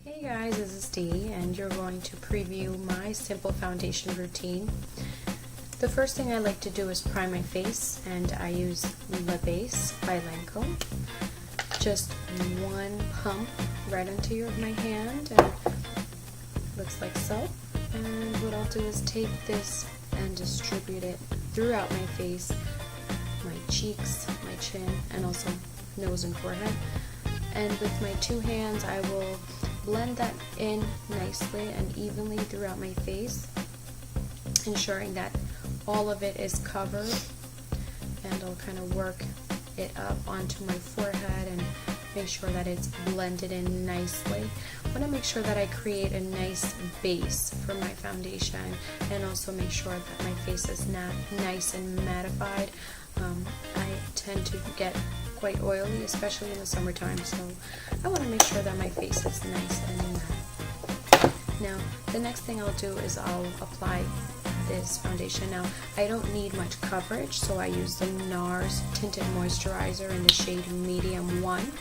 Hey guys, this is Dee, and you're going to preview my simple foundation routine. The first thing I like to do is prime my face, and I use the base by Lancôme. Just one pump right into my hand, and looks like so. And what I'll do is take this and distribute it throughout my face, my cheeks, my chin, and also nose and forehead. And with my two hands, I will blend that in nicely and evenly throughout my face, ensuring that all of it is covered. And I'll kind of work it up onto my forehead and make sure that it's blended in nicely. I want to make sure that I create a nice base for my foundation, and also make sure that my face is nice and mattified. I tend to get quite oily, especially in the summertime, so I want to make sure that my face is nice and matte. Now, the next thing I'll do is I'll apply this foundation. Now, I don't need much coverage, so I use the Nars Tinted Moisturizer in the shade Medium 1.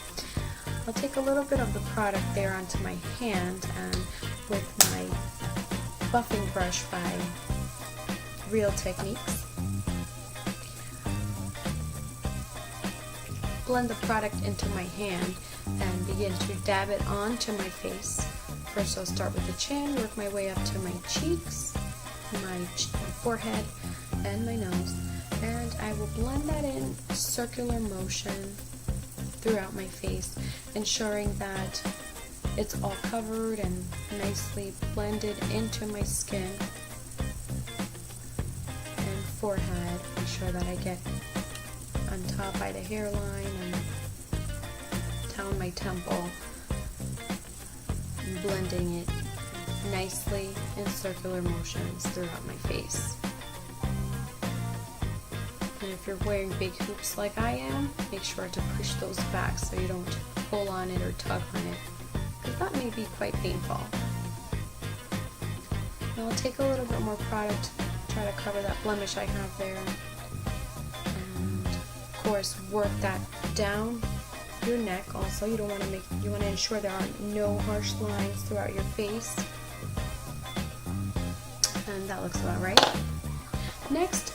I'll take a little bit of the product there onto my hand, and with my buffing brush by Real Techniques, blend the product into my hand and begin to dab it onto my face. First I'll start with the chin, work my way up to my cheeks, my forehead, and my nose, and I will blend that in circular motion throughout my face, ensuring that it's all covered and nicely blended into my skin and forehead. Make sure that I get on top by the hairline and down my temple, and blending it nicely in circular motions throughout my face. And if you're wearing big hoops like I am, make sure to push those back so you don't pull on it or tug on it, because that may be quite painful. Now I'll take a little bit more product, try to cover that blemish I have there. Of course, work that down your neck. Also, you want to ensure there are no harsh lines throughout your face, and that looks about right. Next,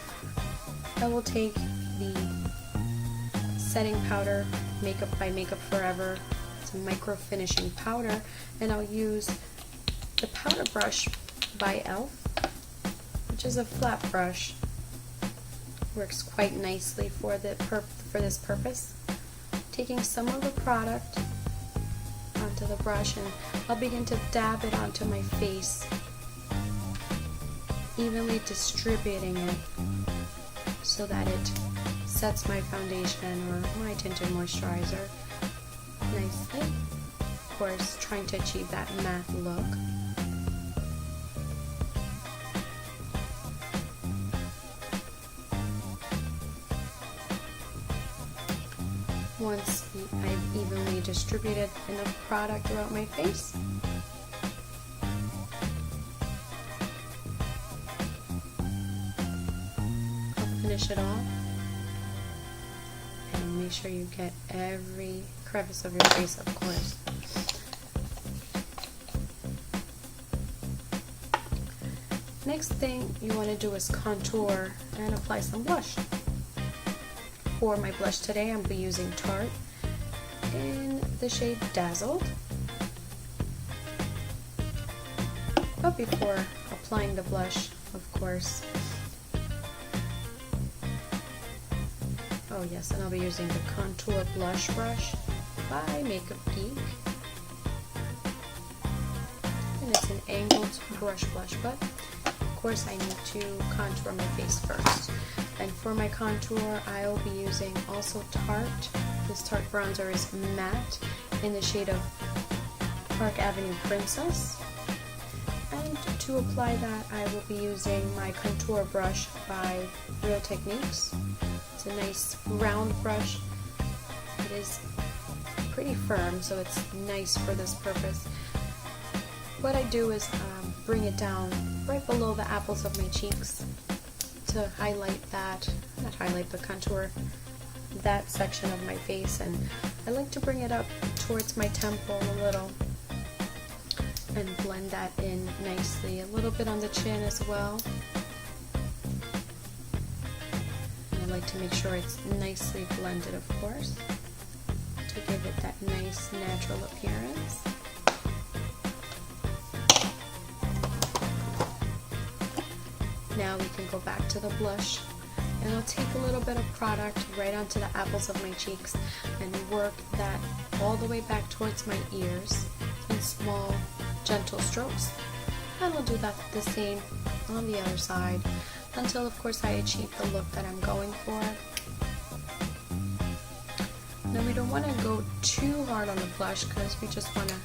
I will take the setting powder, Makeup by Makeup Forever. It's a micro finishing powder, and I'll use the powder brush by e.l.f., which is a flat brush. Works quite nicely for this purpose. Taking some of the product onto the brush, and I'll begin to dab it onto my face, evenly distributing it so that it sets my foundation or my tinted moisturizer nicely. Of course, trying to achieve that matte look. Once I've evenly distributed enough product throughout my face, I'll finish it off and make sure you get every crevice of your face, of course. Next thing you want to do is contour and apply some blush. For my blush today, I'm be using Tarte in the shade Dazzled. But before applying the blush, of course, oh yes, and I'll be using the Contour Blush Brush by Makeup Geek. And it's an angled brush blush, but of course I need to contour my face first. And for my contour, I'll be using also Tarte. This Tarte bronzer is matte in the shade of Park Avenue Princess. And to apply that, I will be using my contour brush by Real Techniques. It's a nice round brush. It is pretty firm, so it's nice for this purpose. What I do is bring it down right below the apples of my cheeks to highlight that, not highlight, but contour that section of my face, and I like to bring it up towards my temple a little and blend that in nicely, a little bit on the chin as well. And I like to make sure it's nicely blended, of course, to give it that nice natural appearance. Now we can go back to the blush, and I'll take a little bit of product right onto the apples of my cheeks and work that all the way back towards my ears in small, gentle strokes. And I'll do that the same on the other side until, of course, I achieve the look that I'm going for. Now we don't want to go too hard on the blush because we just want to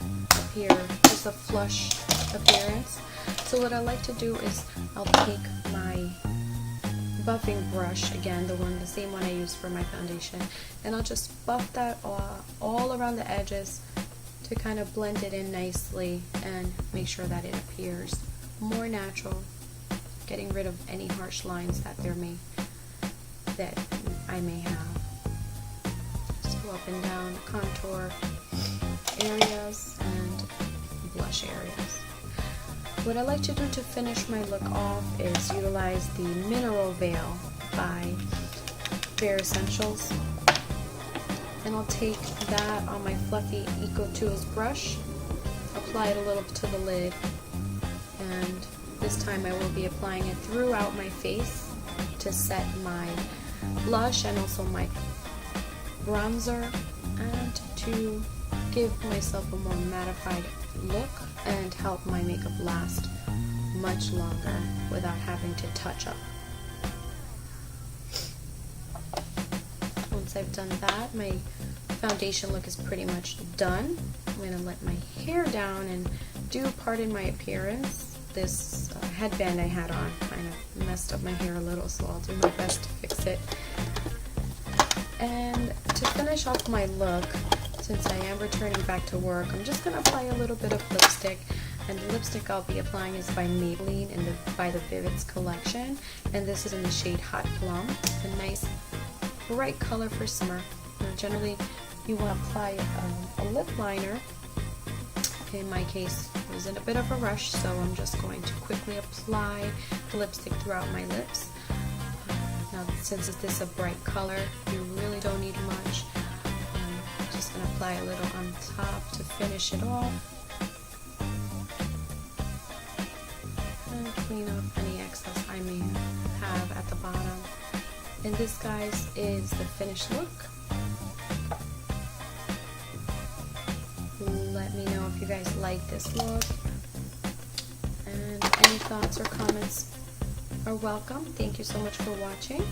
appear as a flush appearance. So what I like to do is I'll take my buffing brush, again, the same one I use for my foundation, and I'll just buff that all around the edges to kind of blend it in nicely and make sure that it appears more natural, getting rid of any harsh lines that I may have. Just go up and down contour areas and blush areas. What I like to do to finish my look off is utilize the Mineral Veil by Bare Essentials. And I'll take that on my fluffy Eco Tools brush, apply it a little to the lid, and this time I will be applying it throughout my face to set my blush and also my bronzer, and to give myself a more mattified look and help my makeup last much longer without having to touch up. Once I've done that, my foundation look is pretty much done. I'm going to let my hair down and do pardon my appearance. This headband I had on kind of messed up my hair a little, so I'll do my best to fix it. And to finish off my look, since I am returning back to work, I'm just going to apply a little bit of lipstick, and the lipstick I'll be applying is by Maybelline by the Vivids collection, and this is in the shade Hot Plum. It's a nice bright color for summer. Generally, you want to apply a lip liner. In my case, I was in a bit of a rush, so I'm just going to quickly apply the lipstick throughout my lips. Now, since this is a bright color, you really don't need much. Just going to apply a little on top to finish it off, and clean up any excess I may have at the bottom. And this, guys, is the finished look. Let me know if you guys like this look, and any thoughts or comments are welcome. Thank you so much for watching.